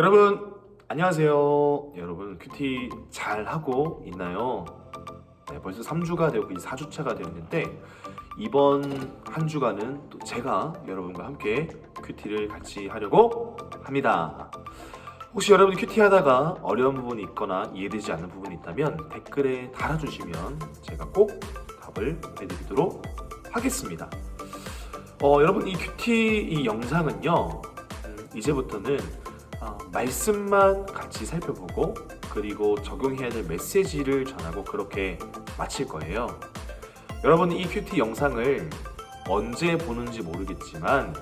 여러분 안녕하세요. 여러분 큐티 잘 하고 있나요? 네, 벌써 3주가 되고 이제 4주차가 되었는데 이번 한 주간은 또 제가 여러분과 함께 큐티를 같이 하려고 합니다. 혹시 여러분 큐티 하다가 어려운 부분이 있거나 이해되지 않는 부분이 있다면 댓글에 달아주시면 제가 꼭 답을 해드리도록 하겠습니다. 여러분 이 큐티 이 영상은요 이제부터는 말씀만 같이 살펴보고 그리고 적용해야 될 메시지를 전하고 그렇게 마칠 거예요. 여러분 이 큐티 영상을 언제 보는지 모르겠지만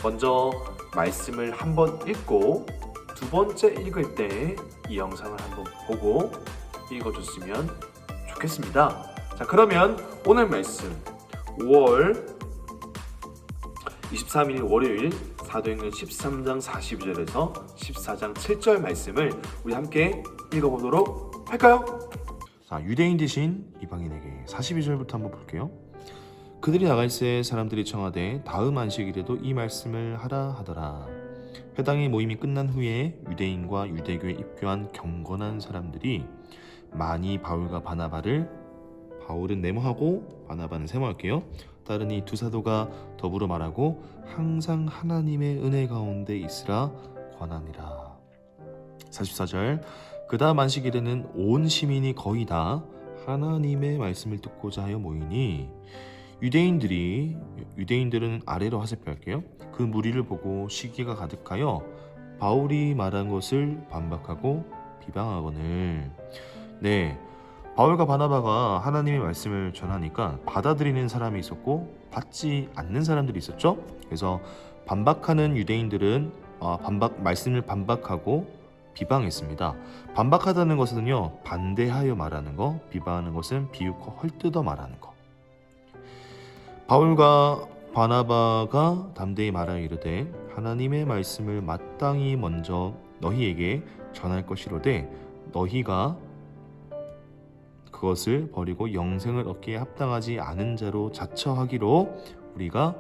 먼저 말씀을 한번 읽고 두 번째 읽을 때 이 영상을 한번 보고 읽어줬으면 좋겠습니다. 자, 그러면 오늘 말씀 5월 23일 월요일 사도행전 13장 42절에서 14장 7절 말씀을 우리 함께 읽어보도록 할까요? 자, 유대인 대신 이방인에게 42절부터 한번 볼게요. 그들이 나갈새 사람들이 청하되 다음 안식일에도 이 말씀을 하라 하더라. 회당의 모임이 끝난 후에 유대인과 유대교에 입교한 경건한 사람들이 많이 바울과 바나바를, 바울은 네모하고 바나바는 세모할게요, 따르니 두 사도가 더불어 말하고 항상 하나님의 은혜 가운데 있으라 권하니라. 44절 그 다음 안식일에는 온 시민이 거의 다 하나님의 말씀을 듣고자 하여 모이니 유대인들은 아래로 화살표할게요. 그 무리를 보고 시기가 가득하여 바울이 말한 것을 반박하고 비방하거늘. 네, 바울과 바나바가 하나님의 말씀을 전하니까 받아들이는 사람이 있었고 받지 않는 사람들이 있었죠. 그래서 반박하는 유대인들은 말씀을 반박하고 비방했습니다. 반박하다는 것은요, 반대하여 말하는 거, 비방하는 것은 비웃고 헐뜯어 말하는 거. 바울과 바나바가 담대히 말하여 이르되 하나님의 말씀을 마땅히 먼저 너희에게 전할 것이로되 너희가 그것을 버리고 영생을 얻기에 합당하지 않은 자로 자처하기로 우리가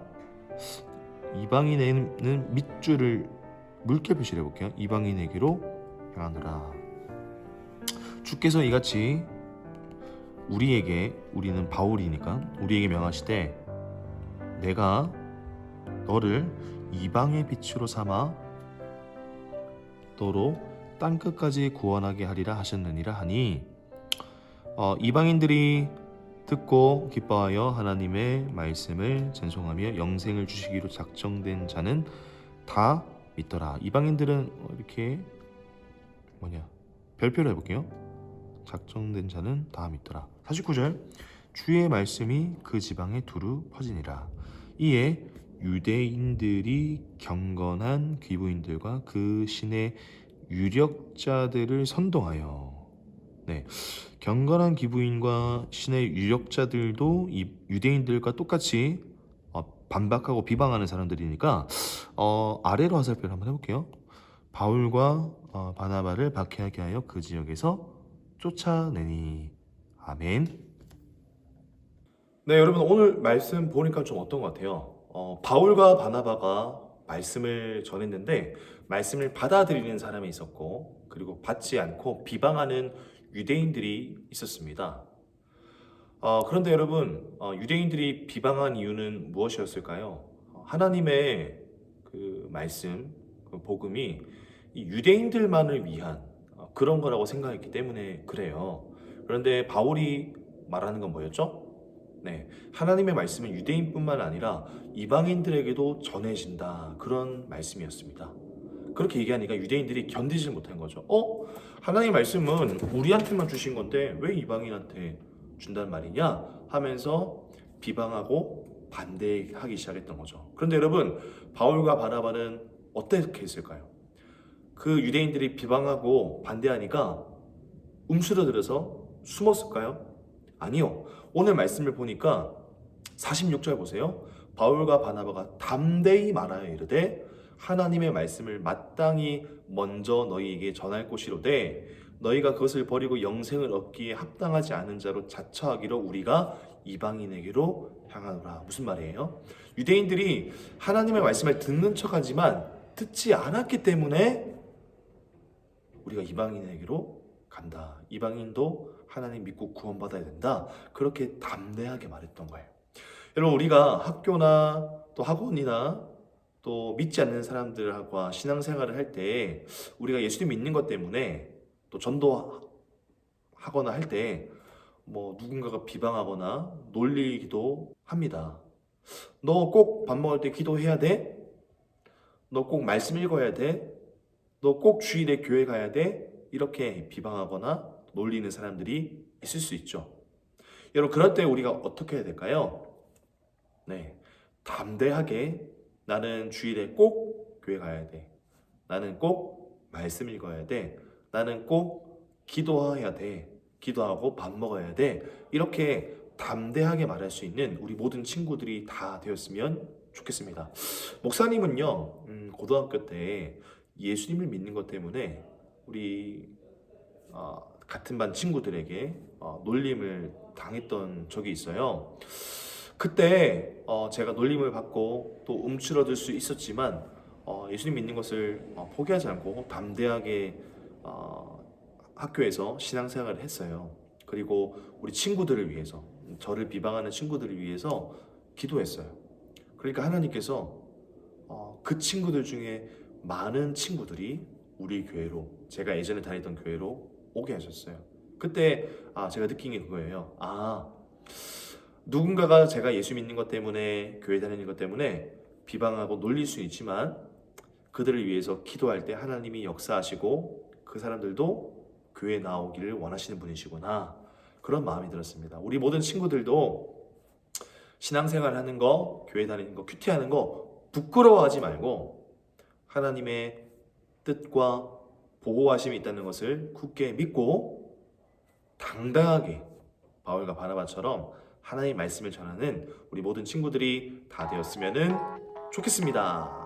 이방인에는 밑줄을 물결 표시를 해볼게요. 이방인에게로 향하노라. 주께서 이같이 우리는 바울이니까 우리에게 명하시되 내가 너를 이방의 빛으로 삼아 너로 땅끝까지 구원하게 하리라 하셨느니라 하니, 이방인들이 듣고 기뻐하여 하나님의 말씀을 전송하며 영생을 주시기로 작정된 자는 다 믿더라. 이방인들은 이렇게 별표를 해볼게요. 작정된 자는 다 믿더라. 49절 주의 말씀이 그 지방에 두루 퍼지니라. 이에 유대인들이 경건한 귀부인들과 그 신의 유력자들을 선동하여, 네, 경건한 귀부인과 신의 유력자들도 이 유대인들과 똑같이 반박하고 비방하는 사람들이니까 아래로 화살표를 한번 해볼게요. 바울과 바나바를 박해하게 하여 그 지역에서 쫓아내니. 아멘. 네, 여러분 오늘 말씀 보니까 좀 어떤 것 같아요? 바울과 바나바가 말씀을 전했는데 말씀을 받아들이는 사람이 있었고 그리고 받지 않고 비방하는 유대인들이 있었습니다. 그런데 여러분 유대인들이 비방한 이유는 무엇이었을까요? 하나님의 그 말씀, 그 복음이 이 유대인들만을 위한 그런 거라고 생각했기 때문에 그래요. 그런데 바울이 말하는 건 뭐였죠? 네, 하나님의 말씀은 유대인뿐만 아니라 이방인들에게도 전해진다, 그런 말씀이었습니다. 그렇게 얘기하니까 유대인들이 견디지 못한 거죠. 하나님의 말씀은 우리한테만 주신 건데 왜 이방인한테 준단 말이냐 하면서 비방하고 반대하기 시작했던 거죠. 그런데 여러분 바울과 바나바는 어떻게 했을까요? 그 유대인들이 비방하고 반대하니까 움츠러들어서 숨었을까요? 아니요. 오늘 말씀을 보니까 46절 보세요. 바울과 바나바가 담대히 말하여 이르되 하나님의 말씀을 마땅히 먼저 너희에게 전할 것이로되 너희가 그것을 버리고 영생을 얻기에 합당하지 않은 자로 자처하기로 우리가 이방인에게로 향하노라. 무슨 말이에요? 유대인들이 하나님의 말씀을 듣는 척하지만 듣지 않았기 때문에 우리가 이방인에게로 간다. 이방인도 하나님 믿고 구원받아야 된다. 그렇게 담대하게 말했던 거예요. 여러분, 우리가 학교나 또 학원이나 또 믿지 않는 사람들과 신앙생활을 할 때 우리가 예수님 믿는 것 때문에 또 전도하거나 할 때 뭐 누군가가 비방하거나 놀리기도 합니다. 너 꼭 밥 먹을 때 기도해야 돼? 너 꼭 말씀 읽어야 돼? 너 꼭 주일에 교회 가야 돼? 이렇게 비방하거나 놀리는 사람들이 있을 수 있죠. 여러분, 그럴 때 우리가 어떻게 해야 될까요? 네, 담대하게 나는 주일에 꼭 교회 가야 돼. 나는 꼭 말씀 읽어야 돼. 나는 꼭 기도해야 돼. 기도하고 밥 먹어야 돼. 이렇게 담대하게 말할 수 있는 우리 모든 친구들이 다 되었으면 좋겠습니다. 목사님은요, 고등학교 때 예수님을 믿는 것 때문에 우리 같은 반 친구들에게 놀림을 당했던 적이 있어요. 그때 제가 놀림을 받고 또 움츠러들 수 있었지만 예수님 믿는 것을 포기하지 않고 담대하게 학교에서 신앙생활을 했어요. 그리고 우리 친구들을 위해서, 저를 비방하는 친구들을 위해서 기도했어요. 그러니까 하나님께서 그 친구들 중에 많은 친구들이 우리 교회로, 제가 예전에 다니던 교회로 오게 하셨어요. 그때 제가 느낀 게 그거예요. 누군가가 제가 예수 믿는 것 때문에, 교회 다니는 것 때문에 비방하고 놀릴 수 있지만 그들을 위해서 기도할 때 하나님이 역사하시고 그 사람들도 교회에 나오기를 원하시는 분이시구나, 그런 마음이 들었습니다. 우리 모든 친구들도 신앙생활 하는 거, 교회 다니는 거, 큐티하는 거 부끄러워하지 말고 하나님의 뜻과 보호하심이 있다는 것을 굳게 믿고 당당하게 바울과 바나바처럼 하나님의 말씀을 전하는 우리 모든 친구들이 다 되었으면 좋겠습니다.